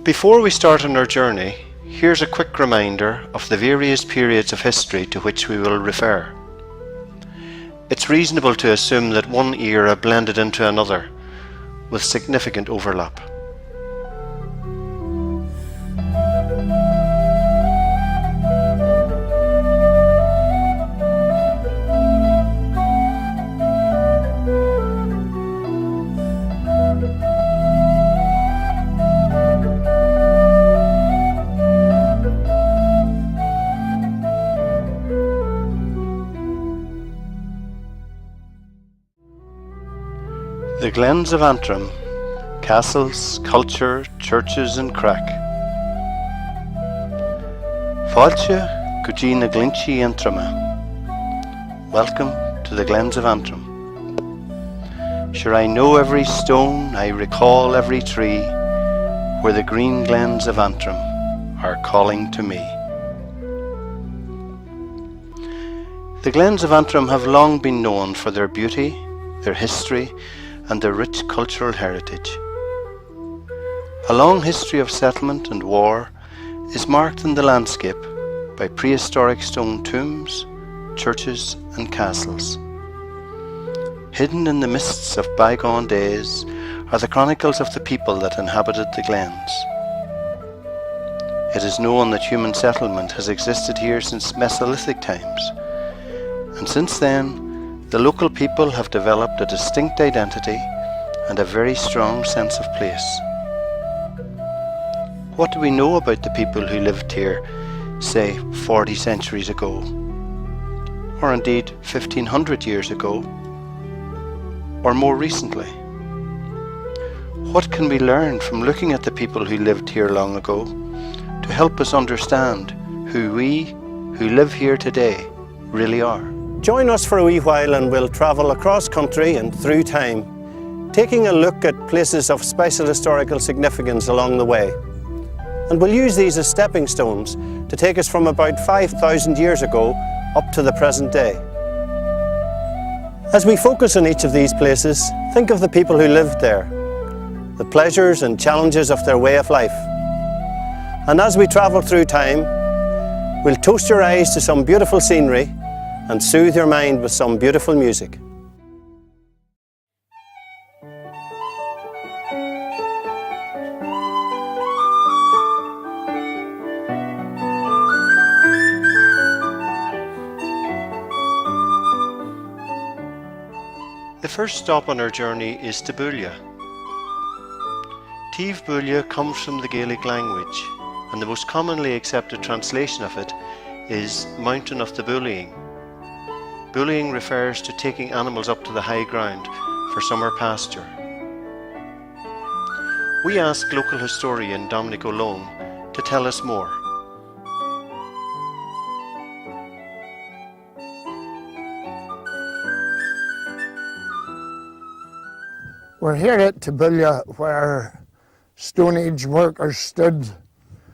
Before we start on our journey, here's a quick reminder of the various periods of history to which we will refer. It's reasonable to assume that one era blended into another, with significant overlap. The Glens of Antrim, castles, culture, churches and crack. Fáilte go dtí na Glinchi Antrima. Welcome to the Glens of Antrim. Sure, I know every stone, I recall every tree, where the green glens of Antrim are calling to me. The Glens of Antrim have long been known for their beauty, their history, and their rich cultural heritage. A long history of settlement and war is marked in the landscape by prehistoric stone tombs, churches and castles. Hidden in the mists of bygone days are the chronicles of the people that inhabited the glens. It is known that human settlement has existed here since Mesolithic times, and since then the local people have developed a distinct identity and a very strong sense of place. What do we know about the people who lived here, say 40 centuries ago, or indeed 1500 years ago, or more recently? What can we learn from looking at the people who lived here long ago to help us understand who we, who live here today, really are? Join us for a wee while and we'll travel across country and through time, taking a look at places of special historical significance along the way. And we'll use these as stepping stones to take us from about 5,000 years ago up to the present day. As we focus on each of these places, think of the people who lived there, the pleasures and challenges of their way of life. And as we travel through time, we'll toast your eyes to some beautiful scenery and soothe your mind with some beautiful music. The first stop on our journey is to Bulla. Tív Bulla comes from the Gaelic language, and the most commonly accepted translation of it is Mountain of the Bullying. Bullying refers to taking animals up to the high ground for summer pasture. We asked local historian Dominic O'Loan to tell us more. We're here at Bulla, where Stone Age workers stood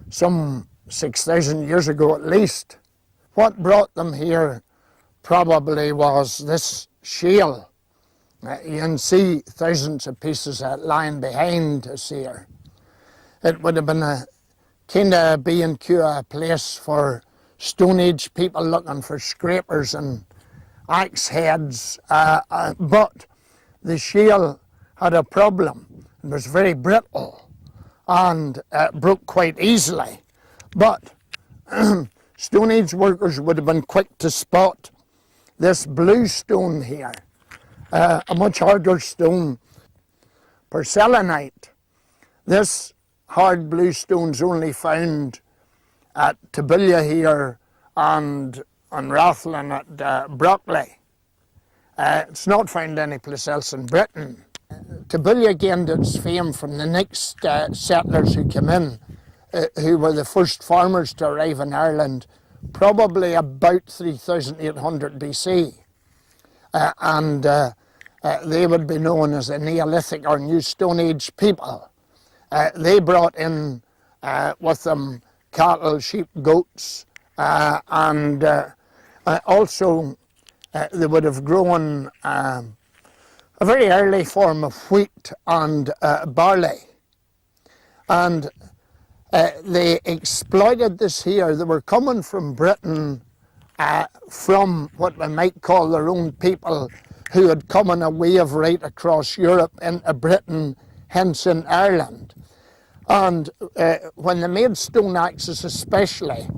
some 6,000 years ago at least. What brought them here probably was this shale. You can see thousands of pieces lying behind us here. It would have been a kind of B&Q place for Stone Age people looking for scrapers and axe heads, but the shale had a problem. It was very brittle and broke quite easily. But Stone Age workers would have been quick to spot this blue stone here, a much harder stone, porcelainite. This hard blue stone's only found at Bulla here and on Rathlin at Brockley. It's not found anyplace else in Britain. Bulla gained its fame from the next settlers who came in, who were the first farmers to arrive in Ireland, probably about 3,800 BC. And they would be known as the Neolithic or New Stone Age people. They brought in with them cattle, sheep, goats, and also they would have grown a very early form of wheat and barley. And They exploited this here. They were coming from Britain, from what we might call their own people, who had come on a wave right across Europe into Britain, hence in Ireland. And when they made stone axes especially,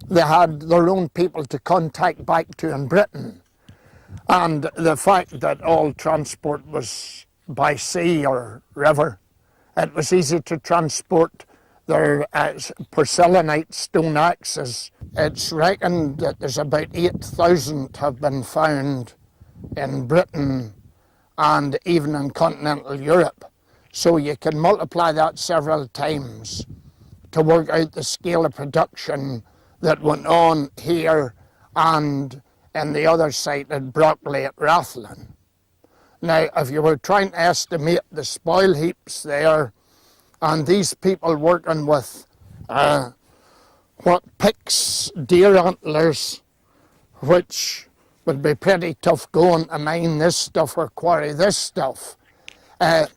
they had their own people to contact back to in Britain. And the fact that all transport was by sea or river, it was easy to transport their porcelainite stone axes. It's reckoned that there's about 8,000 have been found in Britain and even in continental Europe. So you can multiply that several times to work out the scale of production that went on here and in the other site at Brockley at Rathlin. Now, if you were trying to estimate the spoil heaps there, and these people working with what picks deer antlers, which would be pretty tough going to mine this stuff or quarry this stuff, I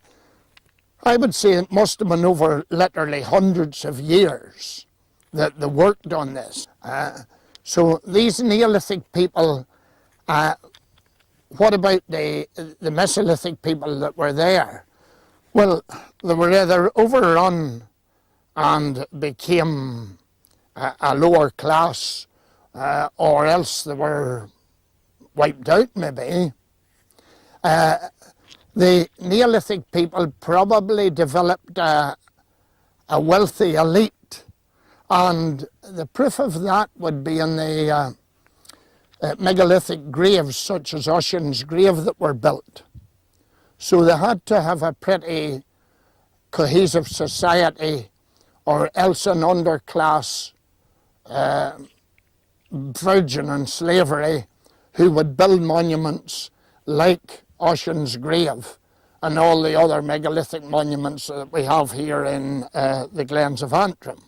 would say it must have been over literally hundreds of years that they worked on this. So these Neolithic people, what about the Mesolithic people that were there? Well, they were either overrun and became a lower class, or else they were wiped out maybe. The Neolithic people probably developed a wealthy elite, and the proof of that would be in the megalithic graves such as Ossian's grave that were built. So they had to have a pretty cohesive society, or else an underclass virgin and slavery who would build monuments like Ossian's grave and all the other megalithic monuments that we have here in the Glens of Antrim.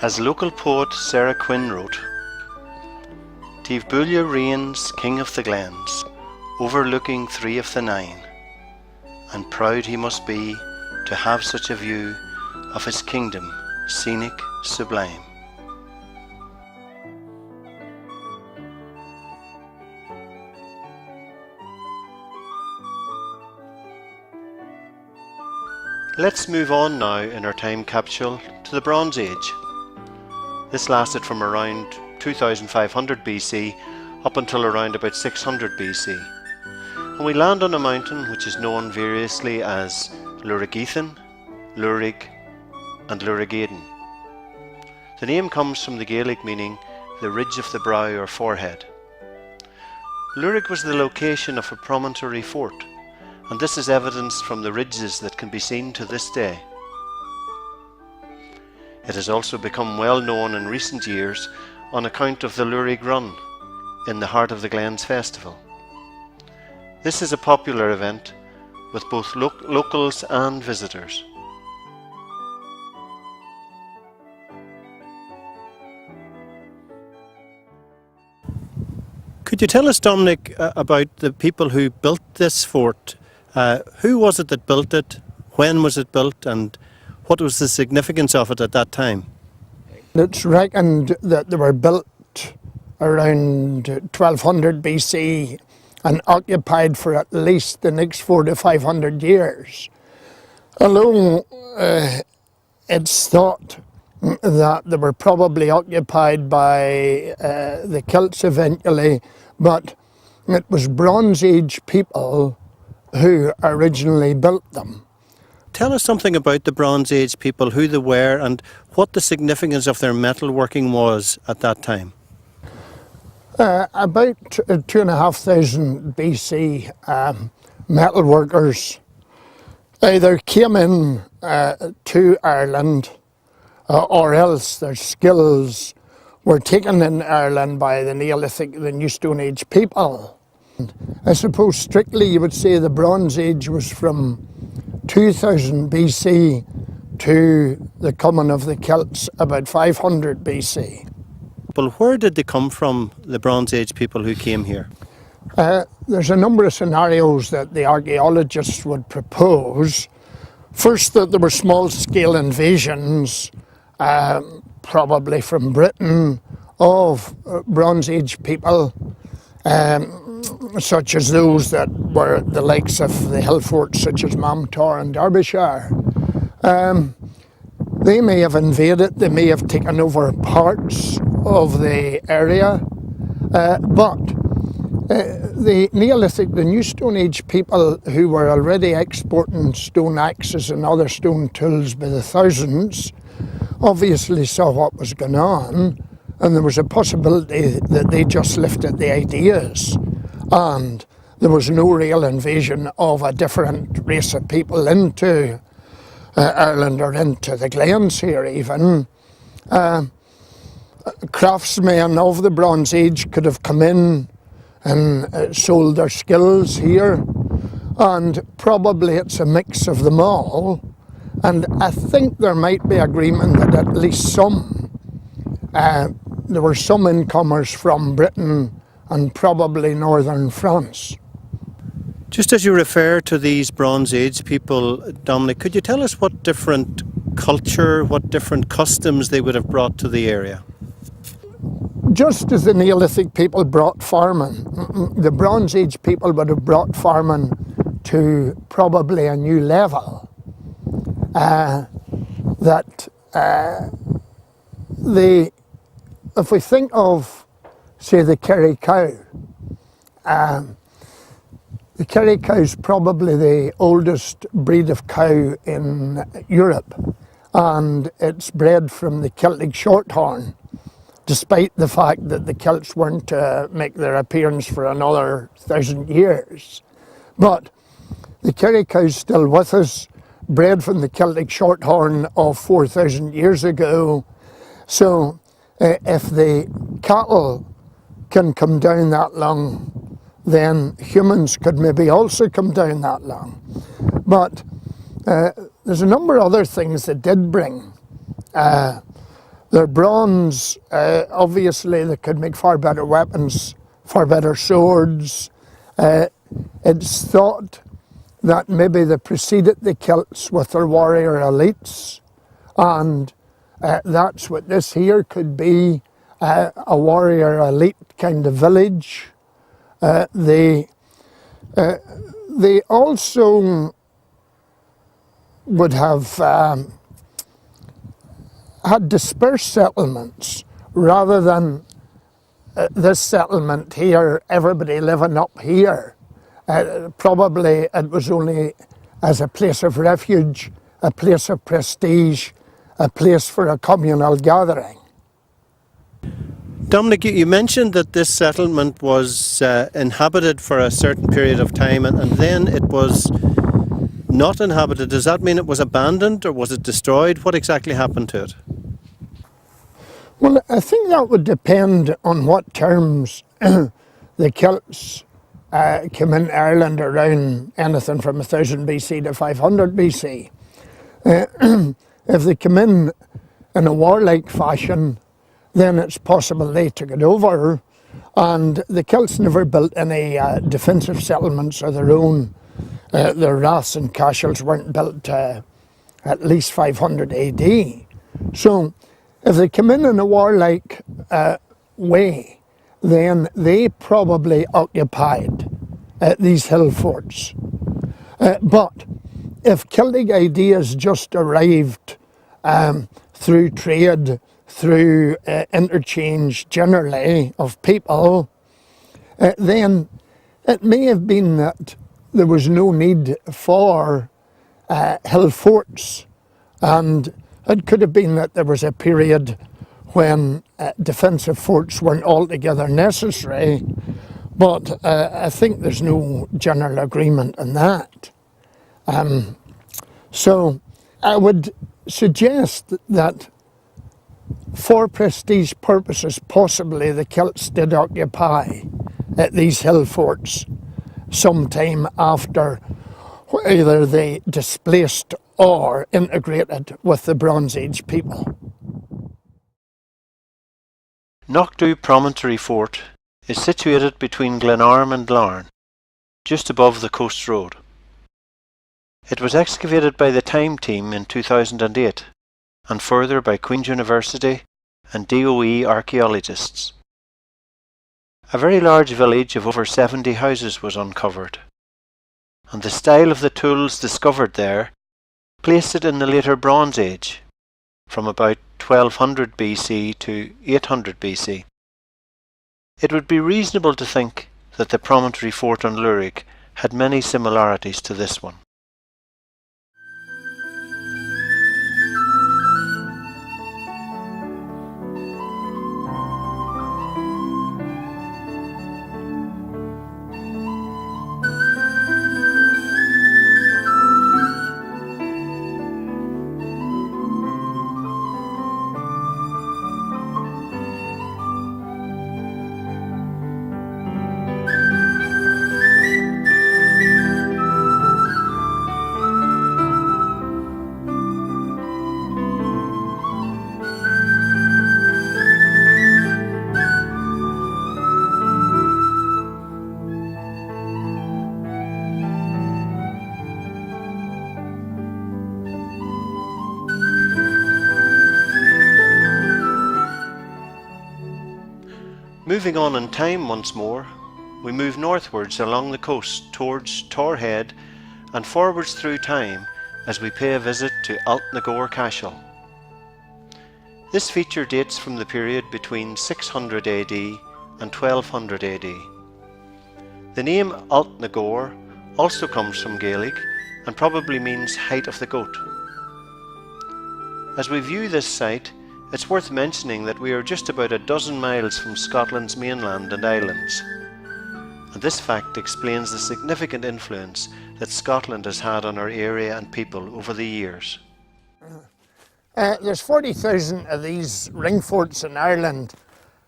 As local poet Sarah Quinn wrote, "Tiv Bulia reigns king of the glens, overlooking 3 of the 9, and proud he must be to have such a view of his kingdom, scenic, sublime." Let's move on now in our time capsule to the Bronze Age. This lasted from around 2500 BC up until around about 600 BC. And we land on a mountain which is known variously as Lurigithan, Lurig and Lurigaden. The name comes from the Gaelic meaning the ridge of the brow or forehead. Lurig was the location of a promontory fort, and this is evidenced from the ridges that can be seen to this day. It has also become well known in recent years on account of the Lurig Run in the heart of the Glens Festival. This is a popular event with both locals and visitors. Could you tell us, Dominic, about the people who built this fort? Who was it that built it? When was it built? And what was the significance of it at that time? It's reckoned that they were built around 1200 BC and occupied for at least the next 400 to 500 years. Although it's thought that they were probably occupied by the Celts eventually, but it was Bronze Age people who originally built them. Tell us something about the Bronze Age people, who they were and what the significance of their metalworking was at that time. About 2,500 BC, metalworkers either came in to Ireland or else their skills were taken in Ireland by the Neolithic, the New Stone Age people. I suppose strictly you would say the Bronze Age was from 2000 BC to the coming of the Celts about 500 BC. Well, where did they come from, the Bronze Age people who came here? There's a number of scenarios that the archaeologists would propose. First, that there were small-scale invasions, probably from Britain, of Bronze Age people, such as those that were the likes of the hill forts such as Mamtor and Derbyshire. They may have invaded, they may have taken over parts of the area, but the Neolithic, the New Stone Age people who were already exporting stone axes and other stone tools by the thousands obviously saw what was going on, and there was a possibility that they just lifted the ideas and there was no real invasion of a different race of people into Ireland or into the Glens here even. Craftsmen of the Bronze Age could have come in and sold their skills here, and probably it's a mix of them all. And I think there might be agreement that at least there were some incomers from Britain and probably northern France. Just as you refer to these Bronze Age people, Dominic, could you tell us what different culture, what different customs they would have brought to the area? Just as the Neolithic people brought farming, the Bronze Age people would have brought farming to probably a new level. If we think of, say, the Kerry cow, the Kerry cow is probably the oldest breed of cow in Europe, and it's bred from the Celtic Shorthorn, despite the fact that the Celts weren't to make their appearance for another 1,000 years. But the Kerry cow is still with us, bred from the Celtic Shorthorn of 4,000 years ago. So if the cattle can come down that long, then humans could maybe also come down that long. But there's a number of other things that did bring. Their bronze, obviously they could make far better weapons, far better swords. It's thought that maybe they preceded the Celts with their warrior elites, and that's what this here could be, a warrior elite kind of village. They also would have had dispersed settlements rather than this settlement here, everybody living up here. Probably it was only as a place of refuge, a place of prestige, a place for a communal gathering. Dominic, you mentioned that this settlement was inhabited for a certain period of time and then it was not inhabited. Does that mean it was abandoned or was it destroyed? What exactly happened to it? Well, I think that would depend on what terms the Celts came in Ireland around anything from 1000 BC to 500 BC. If they come in a warlike fashion, then it's possible they took it over, and the Celts never built any defensive settlements of their own. Their raths and castles weren't built at least 500 AD. So if they come in a warlike way, then they probably occupied these hill forts. But if Celtic ideas just arrived through trade, through interchange generally of people, then it may have been that there was no need for hill forts, and it could have been that there was a period when defensive forts weren't altogether necessary, but I think there's no general agreement on that. So I would suggest that for prestige purposes, possibly the Celts did occupy these hill forts sometime after either they displaced or integrated with the Bronze Age people. Knockdhu Promontory Fort is situated between Glenarm and Larne, just above the coast road. It was excavated by the Time team in 2008, and further by Queen's University and DOE archaeologists. A very large village of over 70 houses was uncovered, and the style of the tools discovered there placed it in the later Bronze Age, from about 1200 BC to 800 BC. It would be reasonable to think that the promontory fort on Lurig had many similarities to this one. Moving on in time once more, we move northwards along the coast towards Torr Head and forwards through time as we pay a visit to Altnagore Cashel. This feature dates from the period between 600 AD and 1200 AD. The name Altnagore also comes from Gaelic and probably means height of the goat. As we view this site, it's worth mentioning that we are just about a dozen miles from Scotland's mainland and islands, and this fact explains the significant influence that Scotland has had on our area and people over the years. There's 40,000 of these ring forts in Ireland.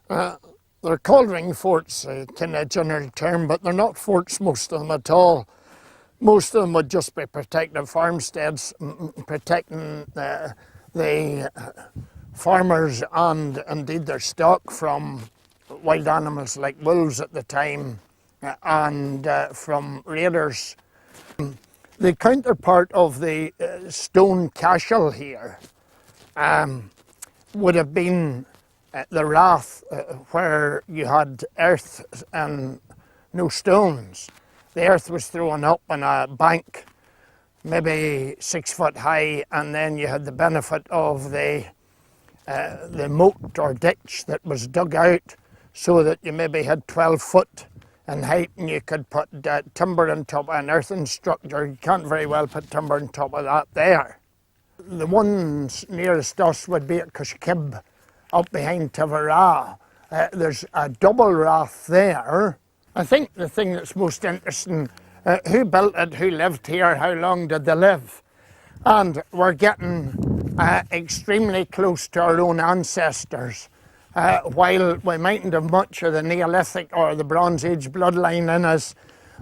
They're called ring forts, kind of general term, but they're not forts, most of them at all. Most of them would just be protective farmsteads, protecting the farmers and indeed their stock from wild animals like wolves at the time and from raiders. The counterpart of the stone cashel here would have been the rath where you had earth and no stones. The earth was thrown up on a bank, maybe 6 foot high, and then you had the benefit of the moat or ditch that was dug out so that you maybe had 12 foot in height and you could put timber on top of an earthen structure. You can't very well put timber on top of that there. The ones nearest us would be at Cushkib, up behind Tivera. There's a double rath there. I think the thing that's most interesting, who built it, who lived here, how long did they live? And we're getting extremely close to our own ancestors. While we mightn't have much of the Neolithic or the Bronze Age bloodline in us,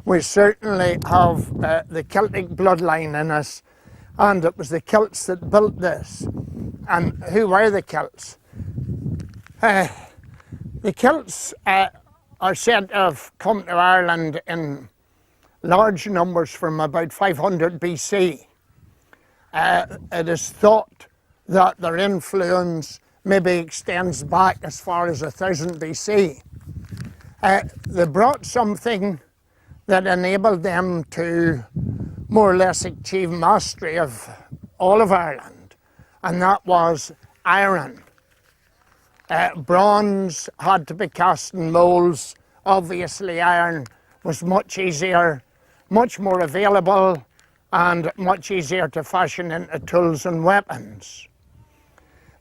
we certainly have the Celtic bloodline in us, and it was the Celts that built this. And who were the Celts? The Celts are said to have come to Ireland in large numbers from about 500 BC. It is thought that their influence maybe extends back as far as 1000 BC. They brought something that enabled them to more or less achieve mastery of all of Ireland, and that was iron. Bronze had to be cast in moulds. Obviously iron was much easier, much more available, and much easier to fashion into tools and weapons.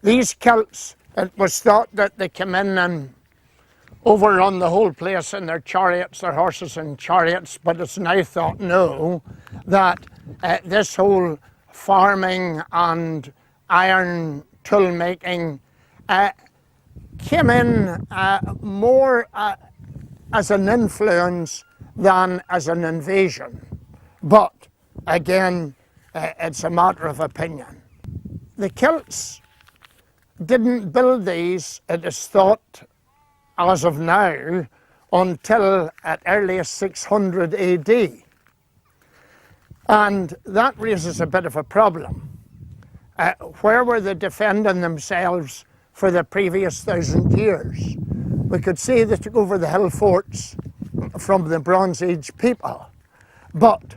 These Celts, it was thought that they came in and overrun the whole place in their chariots, their horses and chariots, but it's now thought no, that this whole farming and iron tool making came in more as an influence than as an invasion. But again, it's a matter of opinion. The Celts didn't build these, it is thought, as of now, until at earliest 600 AD. And that raises a bit of a problem. Where were they defending themselves for the previous 1,000 years? We could say they took over the hill forts from the Bronze Age people, but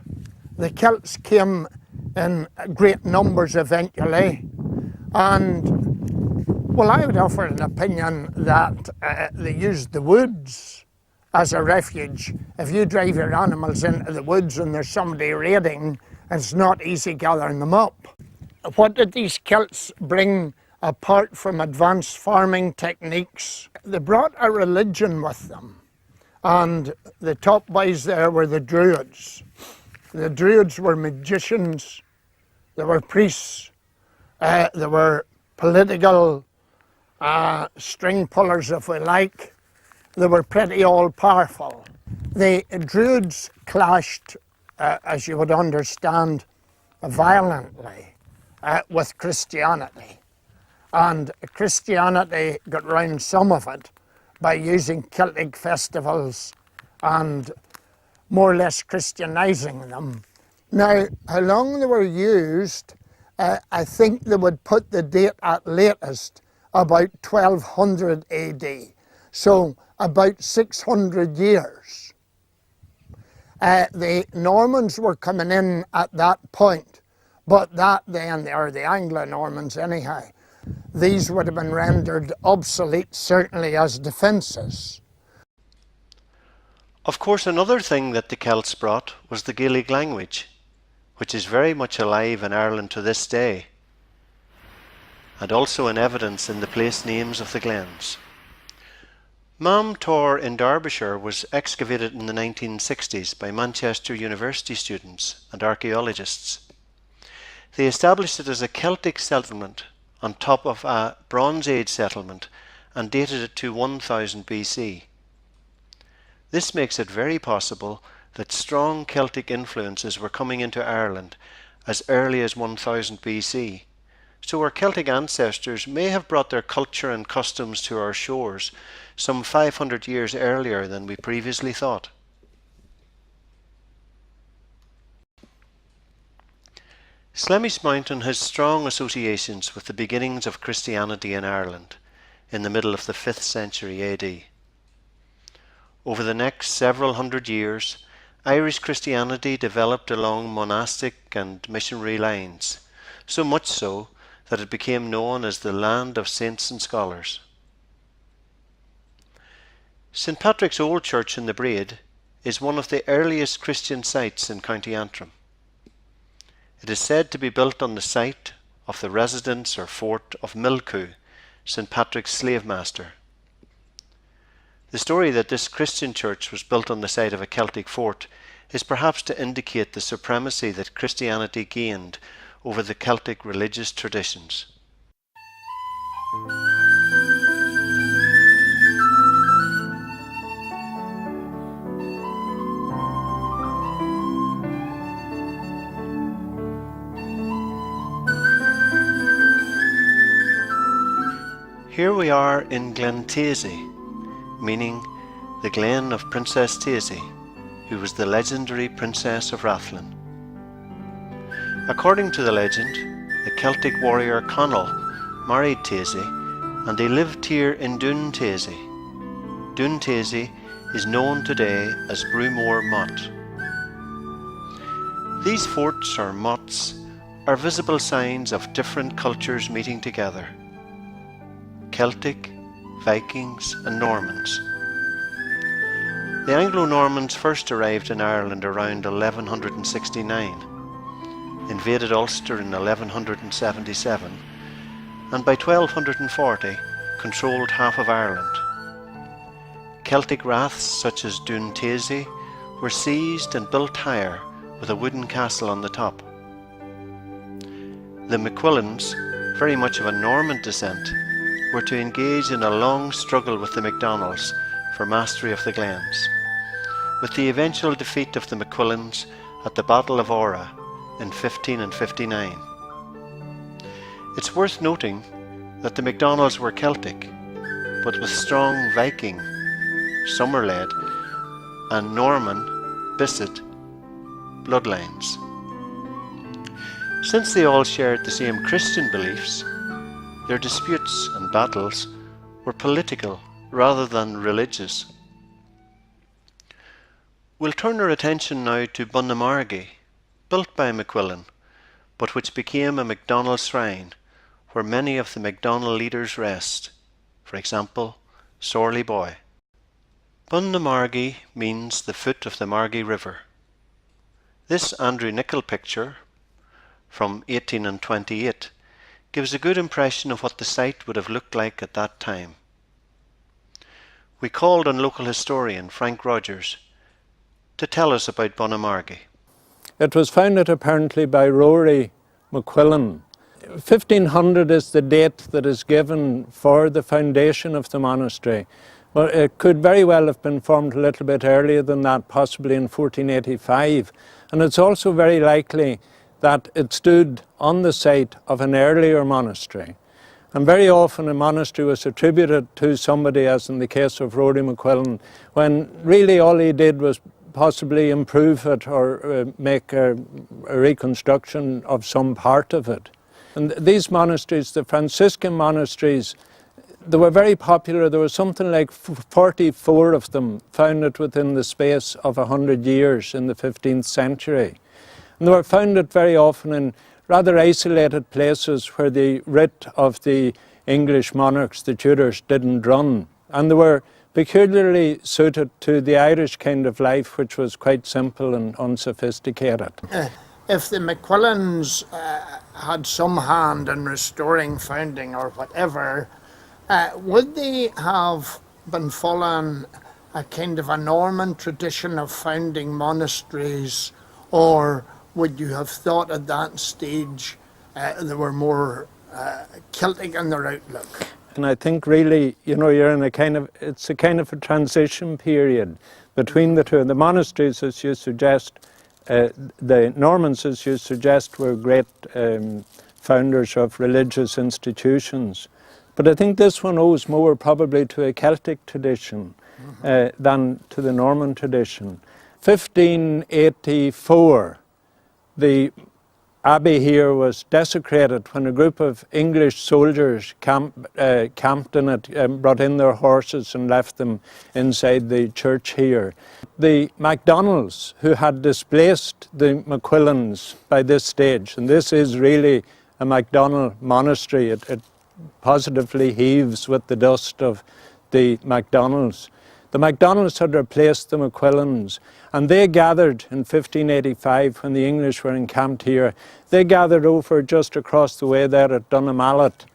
the Celts came in great numbers eventually, and well, I would offer an opinion that they used the woods as a refuge. If you drive your animals into the woods and there's somebody raiding, it's not easy gathering them up. What did these Celts bring apart from advanced farming techniques? They brought a religion with them, and the top boys there were the Druids. The Druids were magicians, they were priests, they were political string pullers, if we like. They were pretty all-powerful. The Druids clashed, as you would understand, violently with Christianity. And Christianity got round some of it by using Celtic festivals and more or less Christianizing them. Now, how long they were used, I think they would put the date at latest about 1200 AD. So about 600 years. The Normans were coming in at that point, but that then, or the Anglo-Normans anyhow, these would have been rendered obsolete certainly as defences. Of course, another thing that the Celts brought was the Gaelic language, which is very much alive in Ireland to this day, and also in evidence in the place names of the Glens. Mam Tor in Derbyshire was excavated in the 1960s by Manchester University students and archaeologists. They established it as a Celtic settlement on top of a Bronze Age settlement and dated it to 1000 BC. This makes it very possible that strong Celtic influences were coming into Ireland as early as 1000 BC. So our Celtic ancestors may have brought their culture and customs to our shores some 500 years earlier than we previously thought. Slemish Mountain has strong associations with the beginnings of Christianity in Ireland in the middle of the 5th century AD. Over the next several hundred years, Irish Christianity developed along monastic and missionary lines, so much so that it became known as the land of saints and scholars. St. Patrick's Old Church in the Braid is one of the earliest Christian sites in County Antrim. It is said to be built on the site of the residence or fort of Milcoo, St. Patrick's slave master. The story that this Christian church was built on the site of a Celtic fort is perhaps to indicate the supremacy that Christianity gained over the Celtic religious traditions. Here we are in Glen, meaning the Glen of Princess Taizé, who was the legendary Princess of Rathlin. According to the legend, the Celtic warrior Conall married Taizé, and they lived here in Doon Taizé. Doon Taizé is known today as Brewmore Motte. These forts or mottes are visible signs of different cultures meeting together: Celtic, Vikings and Normans. The Anglo-Normans first arrived in Ireland around 1169, invaded Ulster in 1177, and by 1240 controlled half of Ireland. Celtic raths such as Doon Taizé were seized and built higher with a wooden castle on the top. The MacQuillans, very much of a Norman descent, were to engage in a long struggle with the MacDonalds for mastery of the Glens, with the eventual defeat of the MacQuillans at the Battle of Ora in 1559. It's worth noting that the MacDonalds were Celtic, but with strong Viking, Somerled and Norman, Bissett bloodlines. Since they all shared the same Christian beliefs, their disputes and battles were political rather than religious. We'll turn our attention now to Bunnamargy, built by MacQuillan, but which became a MacDonald shrine where many of the MacDonald leaders rest, for example, Sorley Boy. Bunnamargy means the foot of the Margy River. This Andrew Nichol picture from 1828 gives a good impression of what the site would have looked like at that time. We called on local historian Frank Rogers to tell us about Bunnamargy. It was founded apparently by Rory MacQuillan. 1500 is the date that is given for the foundation of the monastery. Well, it could very well have been formed a little bit earlier than that, possibly in 1485. And it's also very likely that it stood on the site of an earlier monastery. And very often a monastery was attributed to somebody, as in the case of Rory MacQuillan, when really all he did was possibly improve it or make a reconstruction of some part of it. And these monasteries, the Franciscan monasteries, they were very popular. There was something like 44 of them founded within the space of 100 years in the 15th century. And they were founded very often in rather isolated places where the writ of the English monarchs, the Tudors, didn't run. And they were peculiarly suited to the Irish kind of life, which was quite simple and unsophisticated. If the MacQuillans had some hand in restoring founding or whatever, would they have been following a kind of a Norman tradition of founding monasteries, or would you have thought at that stage they were more Celtic in their outlook? And I think really, you're in it's a kind of a transition period between the two. The monasteries, as you suggest, the Normans, as you suggest, were great founders of religious institutions. But I think this one owes more probably to a Celtic tradition than to the Norman tradition. 1584, the abbey here was desecrated when a group of English soldiers camped in it, brought in their horses and left them inside the church here. The MacDonalds, who had displaced the MacQuillans by this stage, and this is really a MacDonald monastery, it positively heaves with the dust of the MacDonalds. The MacDonalds had replaced the MacQuillans, and they gathered in 1585 when the English were encamped here. They gathered over just across the way there at Dunamallet,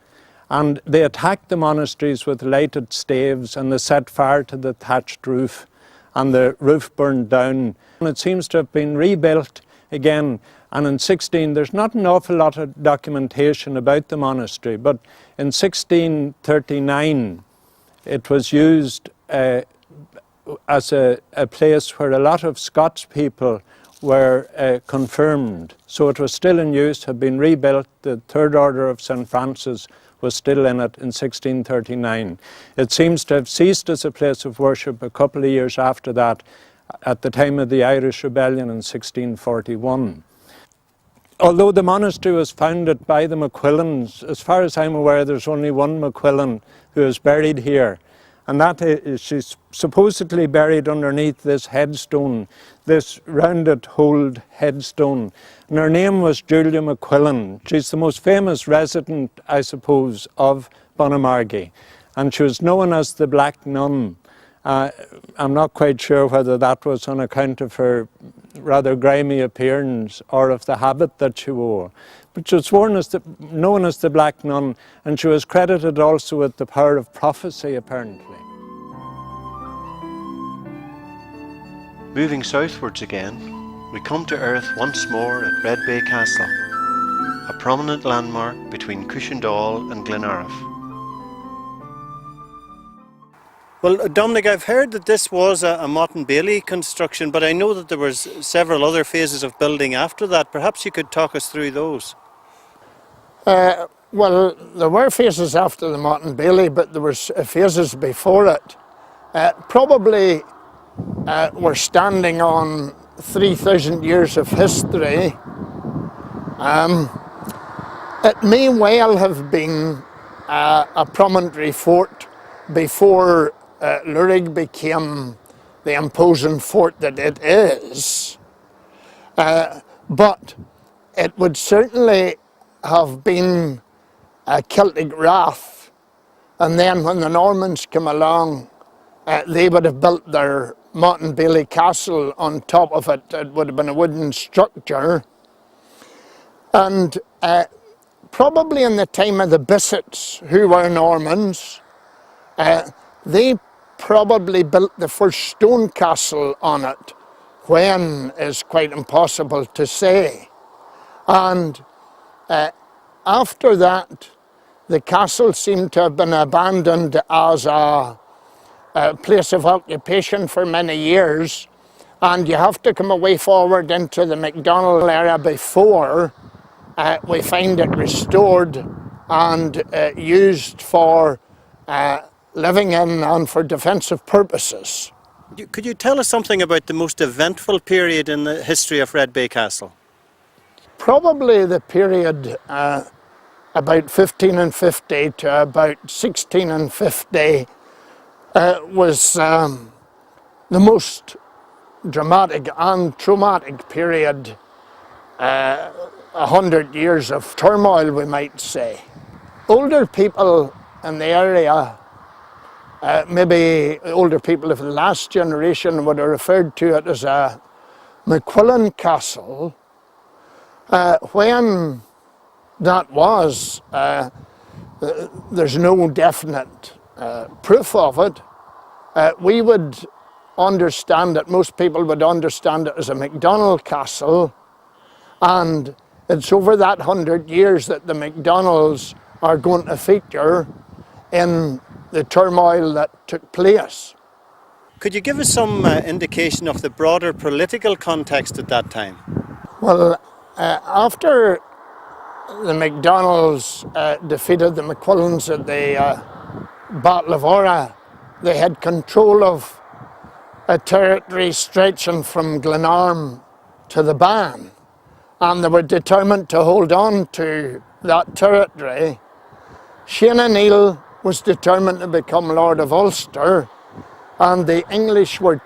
and they attacked the monasteries with lighted staves, and they set fire to the thatched roof, and the roof burned down. And it seems to have been rebuilt again, and in there's not an awful lot of documentation about the monastery, but in 1639 it was used as a place where a lot of Scots people were confirmed. So it was still in use, had been rebuilt. The Third Order of St. Francis was still in it in 1639. It seems to have ceased as a place of worship a couple of years after that, at the time of the Irish Rebellion in 1641. Although the monastery was founded by the MacQuillans, as far as I'm aware, there's only one MacQuillan who is buried here. And that is, she's supposedly buried underneath this headstone, this rounded holed headstone. And her name was Julia MacQuillan. She's the most famous resident, I suppose, of Bunnamargy. And she was known as the Black Nun. I'm not quite sure whether that was on account of her rather grimy appearance or of the habit that she wore. But she was known as the Black Nun, and she was credited also with the power of prophecy, apparently. Moving southwards again, we come to earth once more at Red Bay Castle, a prominent landmark between Cushendall and Glenariff. Well, Dominic, I've heard that this was a Mott and Bailey construction, but I know that there was several other phases of building after that. Perhaps you could talk us through those. Well, there were phases after the Mott and Bailey, but there was phases before it. Probably we're standing on 3,000 years of history. It may well have been a promontory fort before Lurig became the imposing fort that it is. But it would certainly have been a Celtic wrath, and then when the Normans came along, they would have built their Mott and Bailey castle on top of it. It would have been a wooden structure, and probably in the time of the Bissets, who were Normans, they probably built the first stone castle on it. When is quite impossible to say. And after that, the castle seemed to have been abandoned as a place of occupation for many years, and you have to come away forward into the MacDonald era before we find it restored and used for living in and for defensive purposes. Could you tell us something about the most eventful period in the history of Red Bay Castle? Probably the period about 1550 to about 1650 was the most dramatic and traumatic period, 100 years of turmoil, we might say. Older people in the area, maybe older people of the last generation, would have referred to it as a McQuillan Castle. When that was, there's no definite proof of it. We would understand it, most people would understand it as a MacDonald Castle, and it's over that 100 years that the MacDonalds are going to feature in the turmoil that took place. Could you give us some indication of the broader political context at that time? Well, after the MacDonalds defeated the McQuillans at the Battle of Orra, they had control of a territory stretching from Glenarm to the Ban, and they were determined to hold on to that territory. Shane O'Neill was determined to become Lord of Ulster, and the English were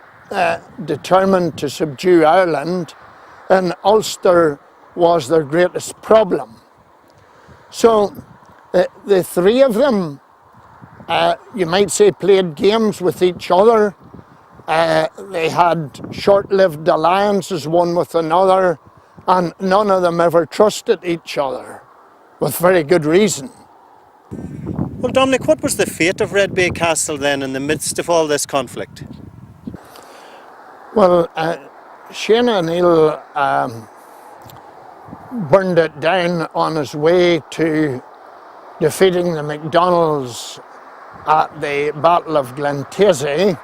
determined to subdue Ireland, and Ulster was their greatest problem. So the three of them, you might say, played games with each other. They had short-lived alliances one with another, and none of them ever trusted each other, with very good reason. Well, Dominic, what was the fate of Red Bay Castle then in the midst of all this conflict? Well, Shane O'Neill burned it down on his way to defeating the MacDonalds at the Battle of Glentazey.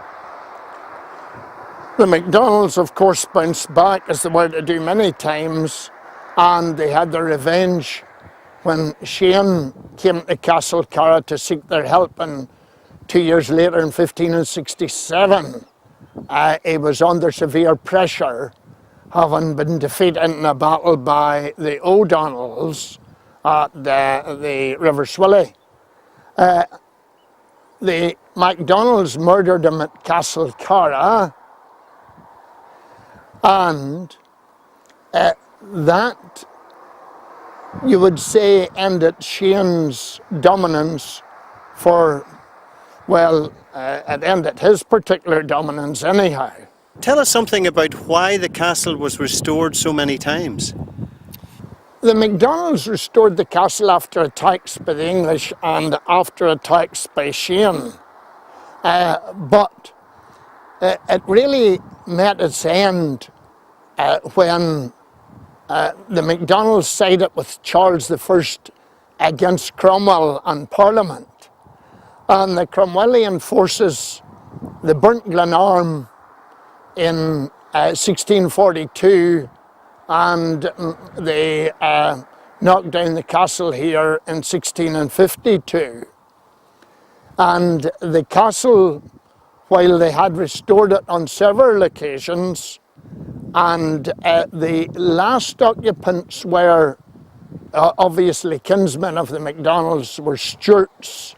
The MacDonalds, of course, bounced back, as they were to do many times, and they had their revenge when Shane came to Castle Cara to seek their help, and 2 years later in 1567 he was under severe pressure, having been defeated in a battle by the O'Donnells at the River Swilly. The MacDonalds murdered him at Castle Cara, and that, you would say, ended Shane's dominance for, well, it ended his particular dominance anyhow. Tell us something about why the castle was restored so many times. The MacDonalds restored the castle after attacks by the English and after attacks by Shane. But it really met its end when the MacDonalds sided with Charles I against Cromwell and Parliament. And the Cromwellian forces, they burnt Glenarm in 1642, and they knocked down the castle here in 1652. And the castle, while they had restored it on several occasions, and the last occupants were obviously kinsmen of the MacDonalds, were Stuarts,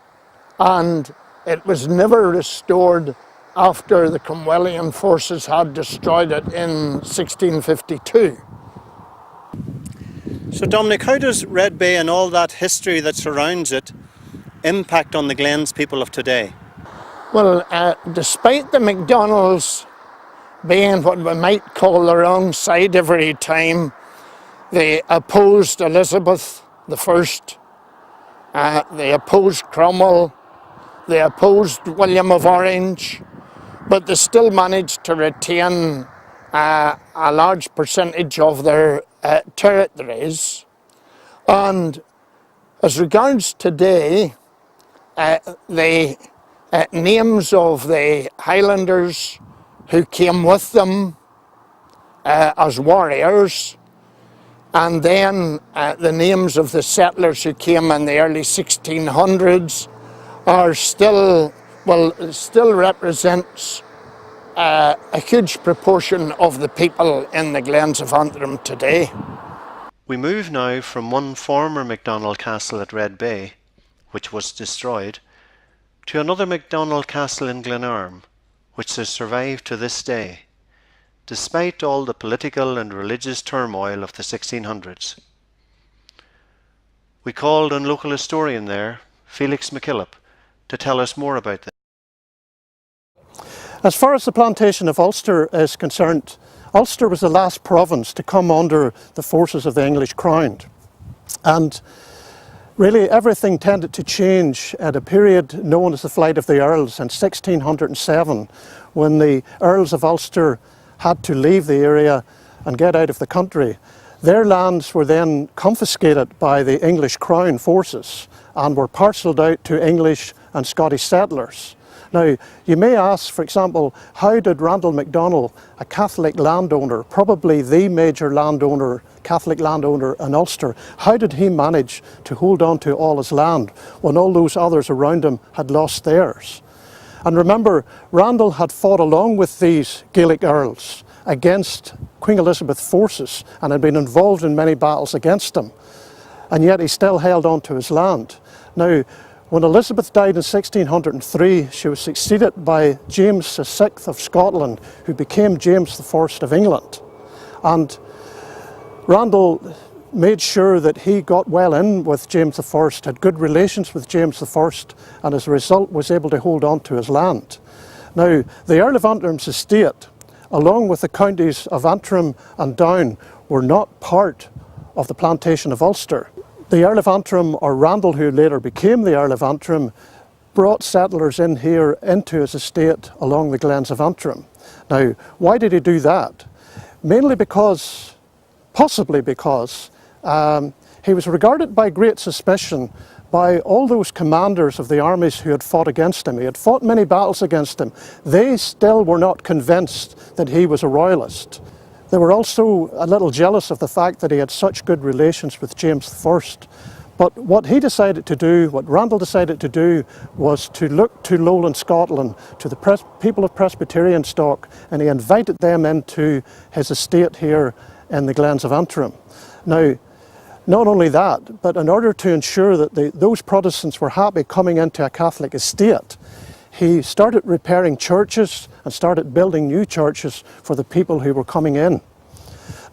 and it was never restored after the Cromwellian forces had destroyed it in 1652. So Dominic, how does Red Bay and all that history that surrounds it impact on the Glens people of today? Well, despite the MacDonalds being what we might call the wrong side every time, they opposed Elizabeth I, they opposed Cromwell, they opposed William of Orange, but they still managed to retain a large percentage of their territories. And as regards today, the names of the Highlanders who came with them as warriors, and then the names of the settlers who came in the early 1600s are still represents a huge proportion of the people in the Glens of Antrim today. We move now from one former MacDonald castle at Red Bay, which was destroyed, to another MacDonald castle in Glenarm, which has survived to this day, despite all the political and religious turmoil of the 1600s. We called on local historian there, Felix MacKillop, to tell us more about this. As far as the plantation of Ulster is concerned, Ulster was the last province to come under the forces of the English crown. And really everything tended to change at a period known as the Flight of the Earls in 1607, when the Earls of Ulster had to leave the area and get out of the country. Their lands were then confiscated by the English Crown forces and were parcelled out to English and Scottish settlers. Now, you may ask, for example, how did Randall MacDonald, a Catholic landowner, probably the major landowner, Catholic landowner in Ulster, how did he manage to hold on to all his land when all those others around him had lost theirs? And remember, Randall had fought along with these Gaelic earls against Queen Elizabeth's forces and had been involved in many battles against them, and yet he still held on to his land. Now, when Elizabeth died in 1603, she was succeeded by James VI of Scotland, who became James I of England. And Randall made sure that he got well in with James I, had good relations with James I, and as a result was able to hold on to his land. Now, the Earl of Antrim's estate, along with the counties of Antrim and Down, were not part of the plantation of Ulster. The Earl of Antrim, or Randall, who later became the Earl of Antrim, brought settlers in here into his estate along the Glens of Antrim. Now, why did he do that? Mainly because, possibly because, he was regarded by great suspicion by all those commanders of the armies who had fought against him. He had fought many battles against him. They still were not convinced that he was a royalist. They were also a little jealous of the fact that he had such good relations with James I. But what he decided to do, what Randall decided to do, was to look to lowland Scotland, to the people of Presbyterian stock, and he invited them into his estate here in the Glens of Antrim. Now, not only that, but in order to ensure that those Protestants were happy coming into a Catholic estate, he started repairing churches and started building new churches for the people who were coming in.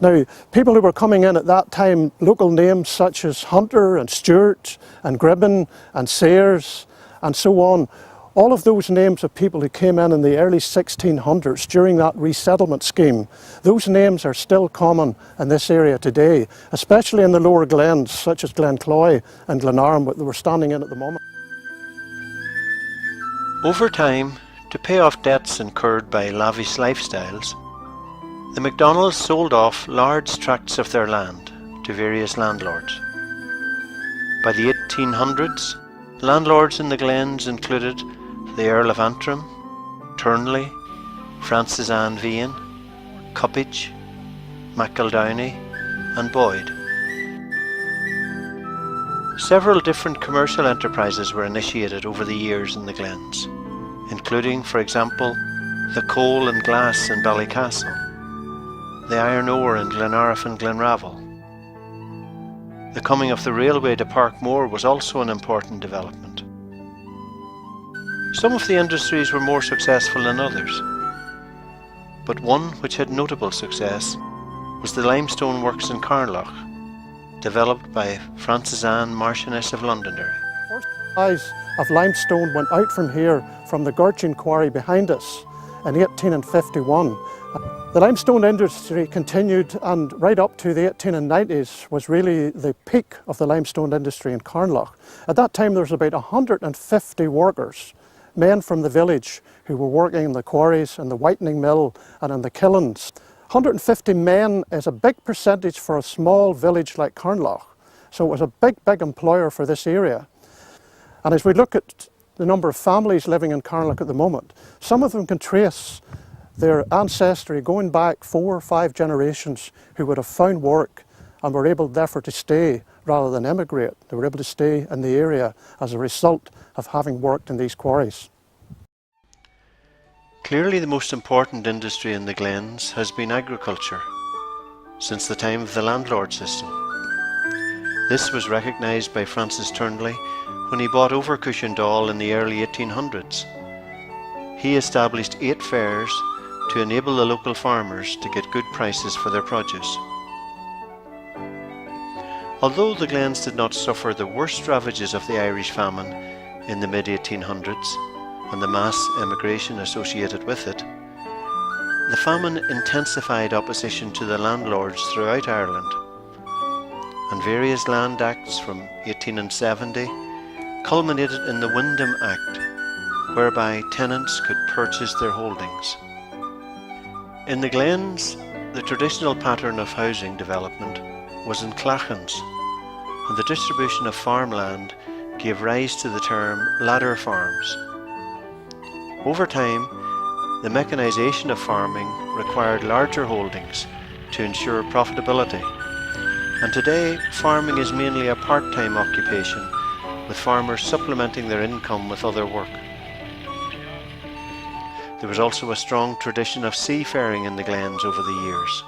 Now, people who were coming in at that time, local names such as Hunter and Stewart and Gribben and Sayers and so on, all of those names of people who came in the early 1600s during that resettlement scheme, those names are still common in this area today, especially in the lower glens such as Glencloy and Glenarm that we're standing in at the moment. Over time, to pay off debts incurred by lavish lifestyles, The MacDonalds sold off large tracts of their land to various landlords. By the 1800s, landlords in the Glens included the Earl of Antrim, Turnley, Francis Ann Vane, Cuppage, McEldowney and Boyd. Several different commercial enterprises were initiated over the years in the Glens, including, for example, the coal and glass in Ballycastle, the iron ore in Glenariff and Glenravel. The coming of the railway to Parkmore was also an important development. Some of the industries were more successful than others, but one which had notable success was the limestone works in Carnlough, developed by Frances Anne, Marchioness of Londonderry. First supplies of limestone went out from here, from the Gurchin quarry behind us, in 1851. The limestone industry continued, and right up to the 1890s was really the peak of the limestone industry in Carnlough. At that time there was about 150 workers, men from the village, who were working in the quarries and the whitening mill and in the kilns. 150 men is a big percentage for a small village like Carnlough, so it was a big employer for this area. And as we look at the number of families living in Carnlough at the moment, some of them can trace their ancestry going back 4 or 5 generations who would have found work and were able therefore to stay rather than emigrate. They were able to stay in the area as a result of having worked in these quarries. Clearly the most important industry in the Glens has been agriculture, since the time of the landlord system. This was recognised by Francis Turnley when he bought over Cushendall in the early 1800s. He established 8 fairs to enable the local farmers to get good prices for their produce. Although the Glens did not suffer the worst ravages of the Irish famine in the mid-1800s and the mass emigration associated with it, the famine intensified opposition to the landlords throughout Ireland, and various land acts from 1870 culminated in the Wyndham Act, whereby tenants could purchase their holdings. In the Glens, the traditional pattern of housing development was in clachans, and the distribution of farmland gave rise to the term ladder farms. Over time, the mechanisation of farming required larger holdings to ensure profitability, and today farming is mainly a part-time occupation, with farmers supplementing their income with other work. There was also a strong tradition of seafaring in the Glens over the years.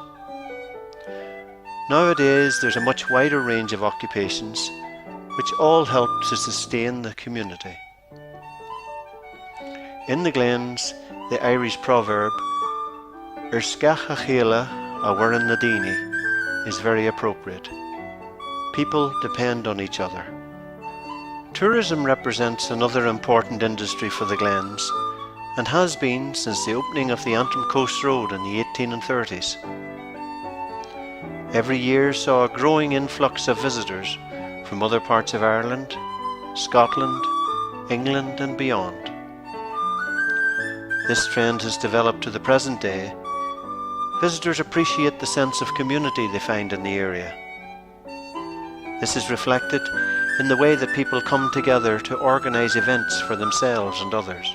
Nowadays there's a much wider range of occupations which all help to sustain the community. In the Glens, the Irish proverb "Ar scach a chéile a bhfuireann na daoine" is very appropriate. People depend on each other. Tourism represents another important industry for the Glens, and has been since the opening of the Antrim Coast Road in the 1830s. Every year saw a growing influx of visitors from other parts of Ireland, Scotland, England and beyond. This trend has developed to the present day. Visitors appreciate the sense of community they find in the area. This is reflected in the way that people come together to organise events for themselves and others.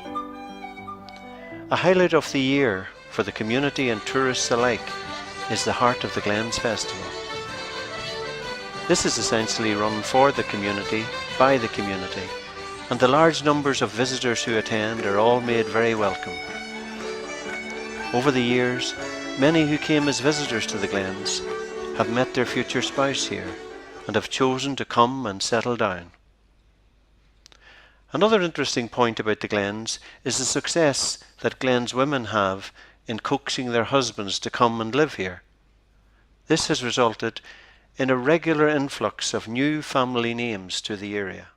A highlight of the year for the community and tourists alike is the Heart of the Glens Festival. This is essentially run for the community, by the community, and the large numbers of visitors who attend are all made very welcome. Over the years, many who came as visitors to the Glens have met their future spouse here and have chosen to come and settle down. Another interesting point about the Glens is the success that Glens women have in coaxing their husbands to come and live here. This has resulted in a regular influx of new family names to the area.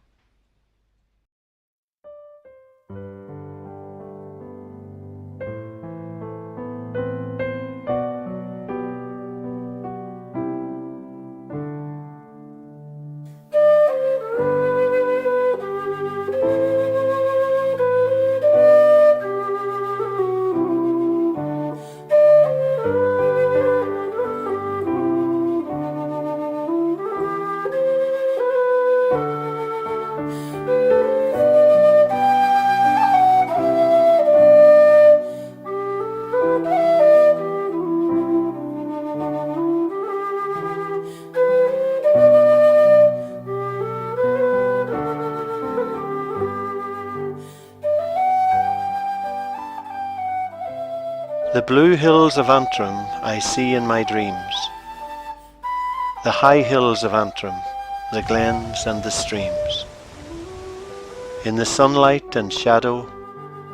The blue hills of Antrim I see in my dreams, the high hills of Antrim, the glens and the streams. In the sunlight and shadow,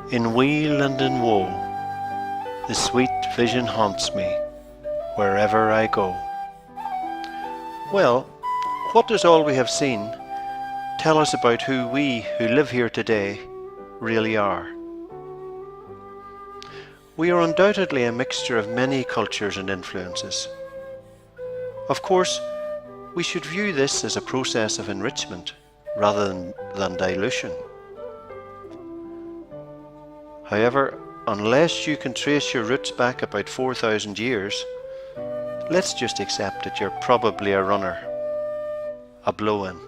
in weal and in woe, the sweet vision haunts me wherever I go. Well, what does all we have seen tell us about who we who live here today really are? We are undoubtedly a mixture of many cultures and influences. Of course, we should view this as a process of enrichment rather than dilution. However, unless you can trace your roots back about 4,000 years, let's just accept that you're probably a runner, a blow-in.